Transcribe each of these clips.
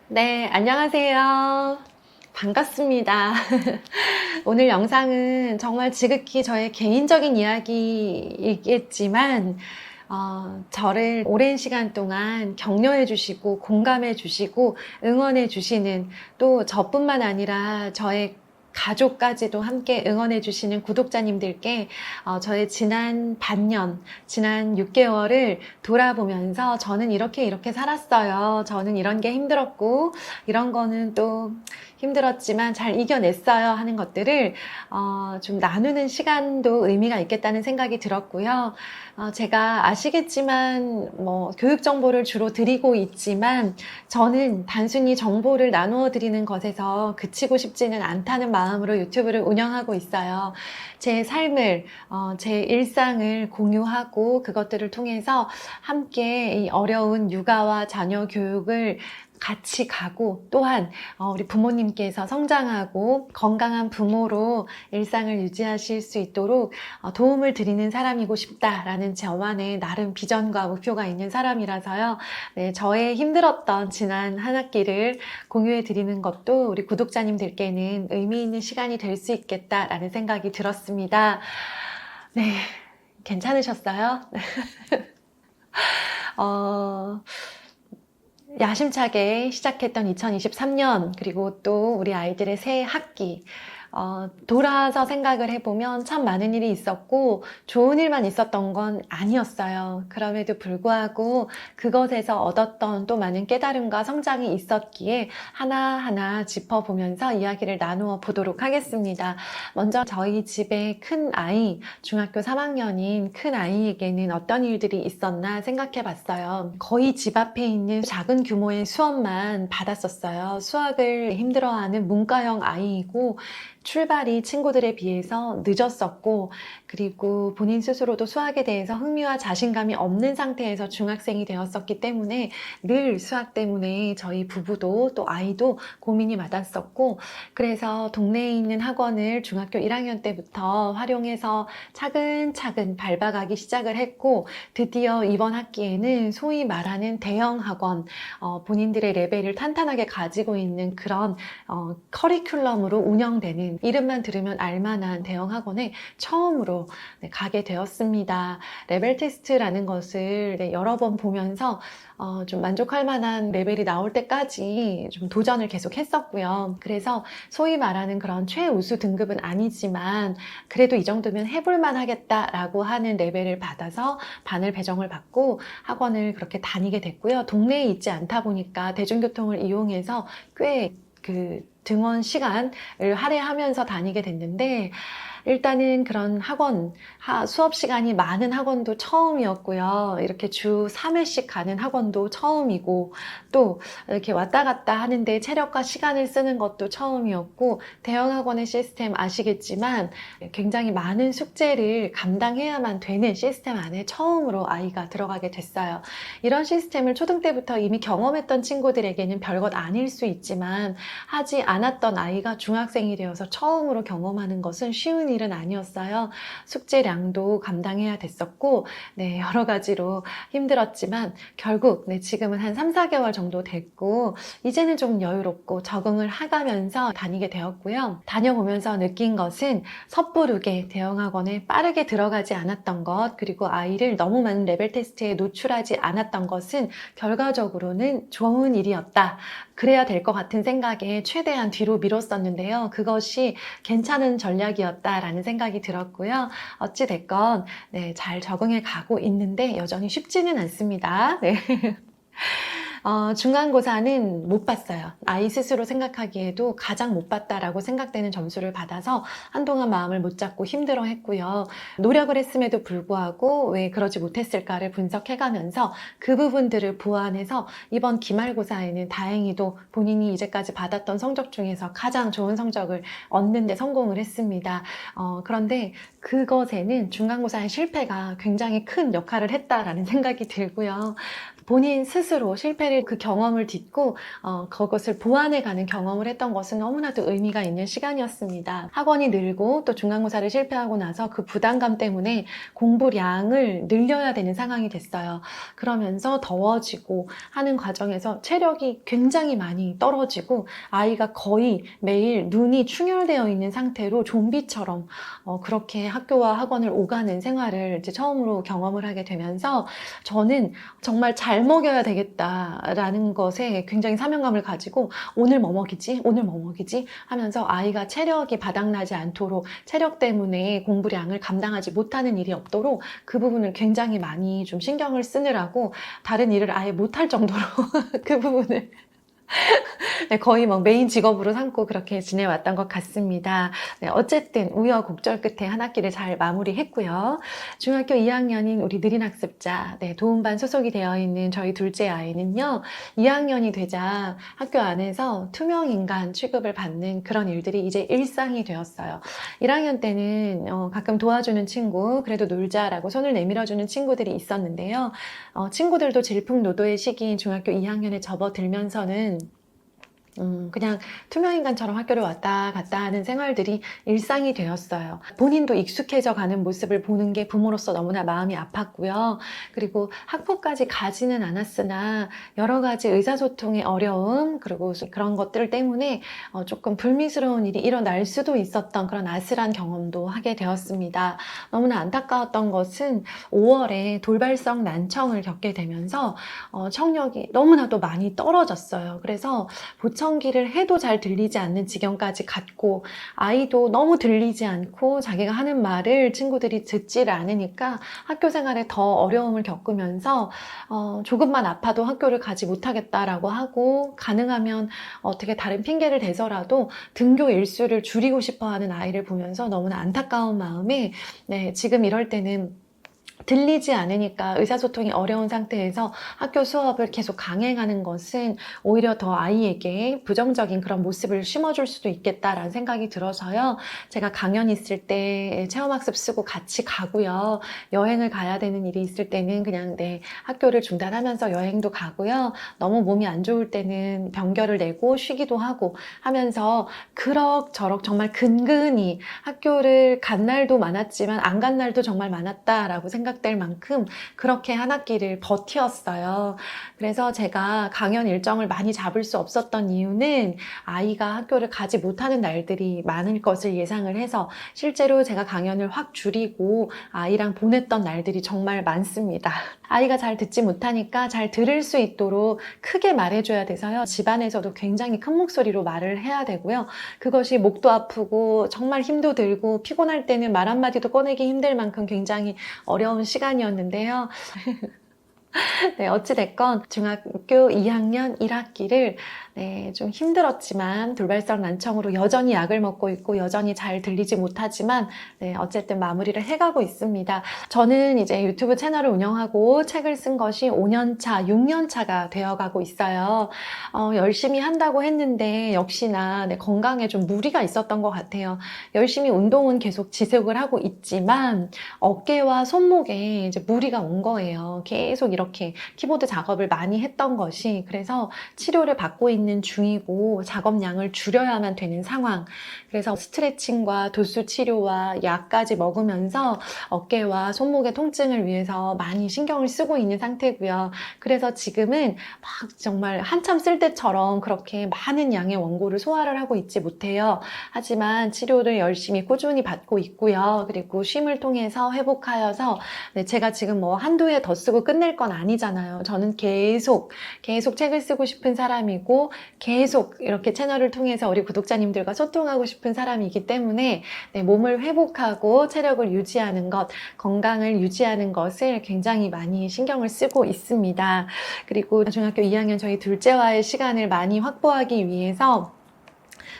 네, 안녕하세요. 반갑습니다. 오늘 영상은 정말 지극히 저의 개인적인 이야기이겠지만, 저를 오랜 시간 동안 격려해 주시고, 공감해 주시고, 응원해 주시는 또 저뿐만 아니라 저의 가족까지도 함께 응원해 주시는 구독자님들께 저의 지난 반년, 지난 6개월을 돌아보면서 저는 이렇게 살았어요. 저는 이런 게 힘들었고 이런 거는 또 힘들었지만 잘 이겨냈어요 하는 것들을 좀 나누는 시간도 의미가 있겠다는 생각이 들었고요. 제가 아시겠지만 교육 정보를 주로 드리고 있지만 저는 단순히 정보를 나누어 드리는 것에서 그치고 싶지는 않다는 마음으로 유튜브를 운영하고 있어요. 제 삶을, 제 일상을 공유하고 그것들을 통해서 함께 이 어려운 육아와 자녀 교육을 같이 가고 또한 우리 부모님께서 성장하고 건강한 부모로 일상을 유지하실 수 있도록 도움을 드리는 사람이고 싶다라는 저만의 나름 비전과 목표가 있는 사람이라서요. 네, 저의 힘들었던 지난 한 학기를 공유해 드리는 것도 우리 구독자님들께는 의미 있는 시간이 될 수 있겠다라는 생각이 들었습니다. 네, 괜찮으셨어요? 야심차게 시작했던 2023년, 그리고 또 우리 아이들의 새 학기, 돌아서 생각을 해보면 참 많은 일이 있었고 좋은 일만 있었던 건 아니었어요. 그럼에도 불구하고 그것에서 얻었던 또 많은 깨달음과 성장이 있었기에 하나하나 짚어보면서 이야기를 나누어 보도록 하겠습니다. 먼저 저희 집의 큰 아이, 중학교 3학년인 큰 아이에게는 어떤 일들이 있었나 생각해 봤어요. 거의 집 앞에 있는 작은 규모의 수업만 받았었어요. 수학을 힘들어하는 문과형 아이이고 출발이 친구들에 비해서 늦었었고, 그리고 본인 스스로도 수학에 대해서 흥미와 자신감이 없는 상태에서 중학생이 되었었기 때문에 늘 수학 때문에 저희 부부도 또 아이도 고민이 많았었고, 그래서 동네에 있는 학원을 중학교 1학년 때부터 활용해서 차근차근 밟아가기 시작을 했고, 드디어 이번 학기에는 소위 말하는 대형 학원, 본인들의 레벨을 탄탄하게 가지고 있는 그런 커리큘럼으로 운영되는, 이름만 들으면 알만한 대형 학원에 처음으로 가게 되었습니다. 레벨 테스트라는 것을 여러 번 보면서 좀 만족할 만한 레벨이 나올 때까지 좀 도전을 계속 했었고요. 그래서 소위 말하는 그런 최우수 등급은 아니지만 그래도 이 정도면 해볼만 하겠다라고 하는 레벨을 받아서 반을 배정을 받고 학원을 그렇게 다니게 됐고요. 동네에 있지 않다 보니까 대중교통을 이용해서 꽤 등원 시간을 할애하면서 다니게 됐는데, 일단은 그런 학원, 수업 시간이 많은 학원도 처음이었고요. 이렇게 주 3회씩 가는 학원도 처음이고, 또 이렇게 왔다 갔다 하는데 체력과 시간을 쓰는 것도 처음이었고, 대형 학원의 시스템 아시겠지만 굉장히 많은 숙제를 감당해야만 되는 시스템 안에 처음으로 아이가 들어가게 됐어요. 이런 시스템을 초등 때부터 이미 경험했던 친구들에게는 별것 아닐 수 있지만 하지 않았던 아이가 중학생이 되어서 처음으로 경험하는 것은 쉬운 일은 아니었어요. 숙제량도 감당해야 됐었고, 네, 여러 가지로 힘들었지만 결국 지금은 한 3, 4개월 정도 됐고 이제는 좀 여유롭고 적응을 해가면서 다니게 되었고요. 다녀보면서 느낀 것은 섣부르게 대형학원에 빠르게 들어가지 않았던 것, 그리고 아이를 너무 많은 레벨 테스트에 노출하지 않았던 것은 결과적으로는 좋은 일이었다. 그래야 될 것 같은 생각에 최대한 뒤로 미뤘었는데요. 그것이 괜찮은 전략이었다라는 생각이 들었고요. 어찌됐건 잘 적응해 가고 있는데 여전히 쉽지는 않습니다. 네. 중간고사는 못 봤어요. 아이 스스로 생각하기에도 가장 못 봤다라고 생각되는 점수를 받아서 한동안 마음을 못 잡고 힘들어 했고요. 노력을 했음에도 불구하고 왜 그러지 못했을까를 분석해가면서 그 부분들을 보완해서 이번 기말고사에는 다행히도 본인이 이제까지 받았던 성적 중에서 가장 좋은 성적을 얻는 데 성공을 했습니다. 그런데 그것에는 중간고사의 실패가 굉장히 큰 역할을 했다라는 생각이 들고요. 본인 스스로 실패를 그 경험을 딛고 그것을 보완해가는 경험을 했던 것은 너무나도 의미가 있는 시간이었습니다. 학원이 늘고 또 중간고사를 실패하고 나서 그 부담감 때문에 공부량을 늘려야 되는 상황이 됐어요. 그러면서 더워지고 하는 과정에서 체력이 굉장히 많이 떨어지고 아이가 거의 매일 눈이 충혈되어 있는 상태로 좀비처럼 그렇게 학교와 학원을 오가는 생활을 이제 처음으로 경험을 하게 되면서 저는 정말 잘 먹여야 되겠다라는 것에 굉장히 사명감을 가지고 오늘 뭐 먹이지? 오늘 뭐 먹이지? 하면서 아이가 체력이 바닥나지 않도록 체력 때문에 공부량을 감당하지 못하는 일이 없도록 그 부분을 굉장히 많이 좀 신경을 쓰느라고 다른 일을 아예 못할 정도로 그 부분을 네, 거의 막 메인 직업으로 삼고 그렇게 지내왔던 것 같습니다. 네, 어쨌든 우여곡절 끝에 한 학기를 잘 마무리했고요. 중학교 2학년인 우리 느린 학습자, 네, 도움반 소속이 되어 있는 저희 둘째 아이는요, 2학년이 되자 학교 안에서 투명 인간 취급을 받는 그런 일들이 이제 일상이 되었어요. 1학년 때는 가끔 도와주는 친구, 그래도 놀자라고 손을 내밀어주는 친구들이 있었는데요. 친구들도 질풍노도의 시기인 중학교 2학년에 접어들면서는 그냥 투명인간처럼 학교를 왔다 갔다 하는 생활들이 일상이 되었어요. 본인도 익숙해져 가는 모습을 보는 게 부모로서 너무나 마음이 아팠고요. 그리고 학부까지 가지는 않았으나 여러 가지 의사소통의 어려움, 그리고 그런 것들 때문에 조금 불미스러운 일이 일어날 수도 있었던 그런 아슬한 경험도 하게 되었습니다. 너무나 안타까웠던 것은 5월에 돌발성 난청을 겪게 되면서 청력이 너무나도 많이 떨어졌어요. 그래서 보청기를 해도 잘 들리지 않는 지경까지 갔고 아이도 너무 들리지 않고 자기가 하는 말을 친구들이 듣지를 않으니까 학교 생활에 더 어려움을 겪으면서 조금만 아파도 학교를 가지 못하겠다라고 하고 가능하면 어떻게 다른 핑계를 대서라도 등교 일수를 줄이고 싶어하는 아이를 보면서 너무나 안타까운 마음에 네, 지금 이럴 때는 들리지 않으니까 의사소통이 어려운 상태에서 학교 수업을 계속 강행하는 것은 오히려 더 아이에게 부정적인 그런 모습을 심어줄 수도 있겠다라는 생각이 들어서요. 제가 강연 있을 때 체험학습 쓰고 같이 가고요. 여행을 가야 되는 일이 있을 때는 그냥 네, 학교를 중단하면서 여행도 가고요. 너무 몸이 안 좋을 때는 병결을 내고 쉬기도 하고 하면서 그럭저럭 정말 근근히 학교를 간 날도 많았지만 안 간 날도 정말 많았다라고 생각될 만큼 그렇게 한 학기를 버티었어요. 그래서 제가 강연 일정을 많이 잡을 수 없었던 이유는 아이가 학교를 가지 못하는 날들이 많을 것을 예상을 해서 실제로 제가 강연을 확 줄이고 아이랑 보냈던 날들이 정말 많습니다. 아이가 잘 듣지 못하니까 잘 들을 수 있도록 크게 말해줘야 돼서요. 집안에서도 굉장히 큰 목소리로 말을 해야 되고요. 그것이 목도 아프고 정말 힘도 들고 피곤할 때는 말 한마디도 꺼내기 힘들 만큼 굉장히 어려운 시간이었는데요. 네, 어찌됐건 중학교 2학년 1학기를 네, 좀 힘들었지만 돌발성 난청으로 여전히 약을 먹고 있고 여전히 잘 들리지 못하지만 네, 어쨌든 마무리를 해가고 있습니다. 저는 이제 유튜브 채널을 운영하고 책을 쓴 것이 5년차, 6년차가 되어가고 있어요. 열심히 한다고 했는데 역시나 네, 건강에 좀 무리가 있었던 것 같아요. 열심히 운동은 계속 지속을 하고 있지만 어깨와 손목에 이제 무리가 온 거예요. 계속 이렇게 키보드 작업을 많이 했던 것이 그래서 치료를 받고 있는 중이고 작업량을 줄여야만 되는 상황. 그래서 스트레칭과 도수 치료와 약까지 먹으면서 어깨와 손목의 통증을 위해서 많이 신경을 쓰고 있는 상태고요. 그래서 지금은 막 정말 한참 쓸 때처럼 그렇게 많은 양의 원고를 소화를 하고 있지 못해요. 하지만 치료를 열심히 꾸준히 받고 있고요. 그리고 쉼을 통해서 회복하여서 네, 제가 지금 뭐 한두 해 더 쓰고 끝낼 건 아니잖아요. 저는 계속 책을 쓰고 싶은 사람이고 계속 이렇게 채널을 통해서 우리 구독자님들과 소통하고 싶은 사람이기 때문에 네, 몸을 회복하고 체력을 유지하는 것, 건강을 유지하는 것을 굉장히 많이 신경을 쓰고 있습니다. 그리고 중학교 2학년 저희 둘째와의 시간을 많이 확보하기 위해서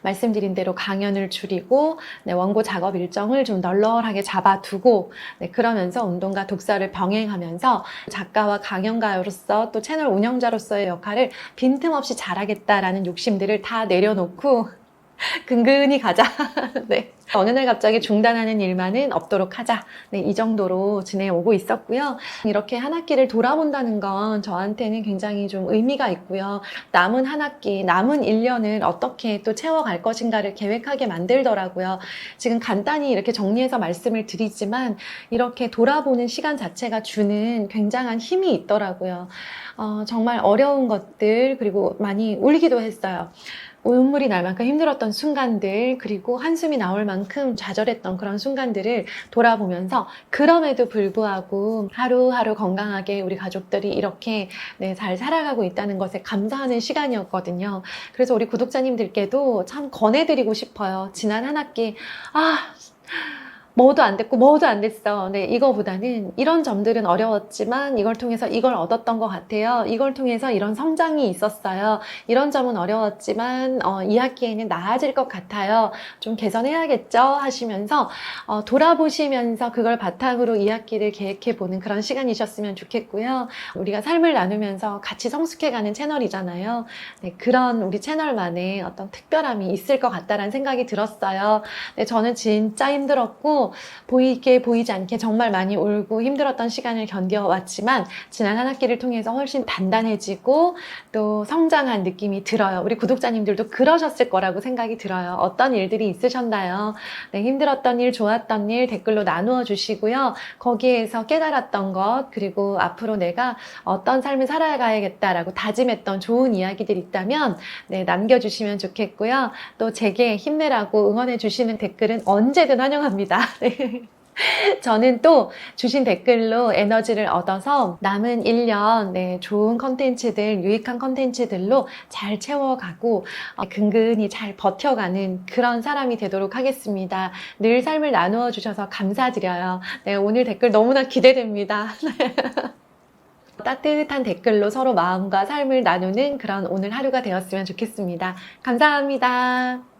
말씀드린 대로 강연을 줄이고 네, 원고 작업 일정을 좀 널널하게 잡아두고 네, 그러면서 운동과 독서를 병행하면서 작가와 강연가로서 또 채널 운영자로서의 역할을 빈틈없이 잘하겠다라는 욕심들을 다 내려놓고 근근히 가자. 네. 어느 날 갑자기 중단하는 일만은 없도록 하자. 네, 이 정도로 지내오고 있었고요. 이렇게 한 학기를 돌아본다는 건 저한테는 굉장히 좀 의미가 있고요. 남은 한 학기, 남은 1년을 어떻게 또 채워갈 것인가를 계획하게 만들더라고요. 지금 간단히 이렇게 정리해서 말씀을 드리지만 이렇게 돌아보는 시간 자체가 주는 굉장한 힘이 있더라고요. 정말 어려운 것들, 그리고 많이 울기도 했어요. 눈물이 날 만큼 힘들었던 순간들, 그리고 한숨이 나올 만큼 좌절했던 그런 순간들을 돌아보면서 그럼에도 불구하고 하루하루 건강하게 우리 가족들이 이렇게 네, 잘 살아가고 있다는 것에 감사하는 시간이었거든요. 그래서 우리 구독자님들께도 참 권해드리고 싶어요. 지난 한 학기 뭐도 안 됐고 뭐도 안 됐어. 네, 이거보다는 이런 점들은 어려웠지만 이걸 통해서 이걸 얻었던 것 같아요. 이걸 통해서 이런 성장이 있었어요. 이런 점은 어려웠지만 이 학기에는 나아질 것 같아요. 좀 개선해야겠죠? 하시면서 돌아보시면서 그걸 바탕으로 이 학기를 계획해보는 그런 시간이셨으면 좋겠고요. 우리가 삶을 나누면서 같이 성숙해가는 채널이잖아요. 네, 그런 우리 채널만의 어떤 특별함이 있을 것 같다라는 생각이 들었어요. 네, 저는 진짜 힘들었고 보이게 보이지 않게 정말 많이 울고 힘들었던 시간을 견뎌왔지만 지난 한 학기를 통해서 훨씬 단단해지고 또 성장한 느낌이 들어요. 우리 구독자님들도 그러셨을 거라고 생각이 들어요. 어떤 일들이 있으셨나요? 네, 힘들었던 일, 좋았던 일 댓글로 나누어 주시고요. 거기에서 깨달았던 것, 그리고 앞으로 내가 어떤 삶을 살아가야겠다라고 다짐했던 좋은 이야기들이 있다면 네, 남겨주시면 좋겠고요. 또 제게 힘내라고 응원해 주시는 댓글은 언제든 환영합니다. 네. 저는 또 주신 댓글로 에너지를 얻어서 남은 1년 네, 좋은 컨텐츠들, 유익한 컨텐츠들로 잘 채워가고 근근히 잘 버텨가는 그런 사람이 되도록 하겠습니다. 늘 삶을 나누어 주셔서 감사드려요. 네, 오늘 댓글 너무나 기대됩니다. 따뜻한 댓글로 서로 마음과 삶을 나누는 그런 오늘 하루가 되었으면 좋겠습니다. 감사합니다.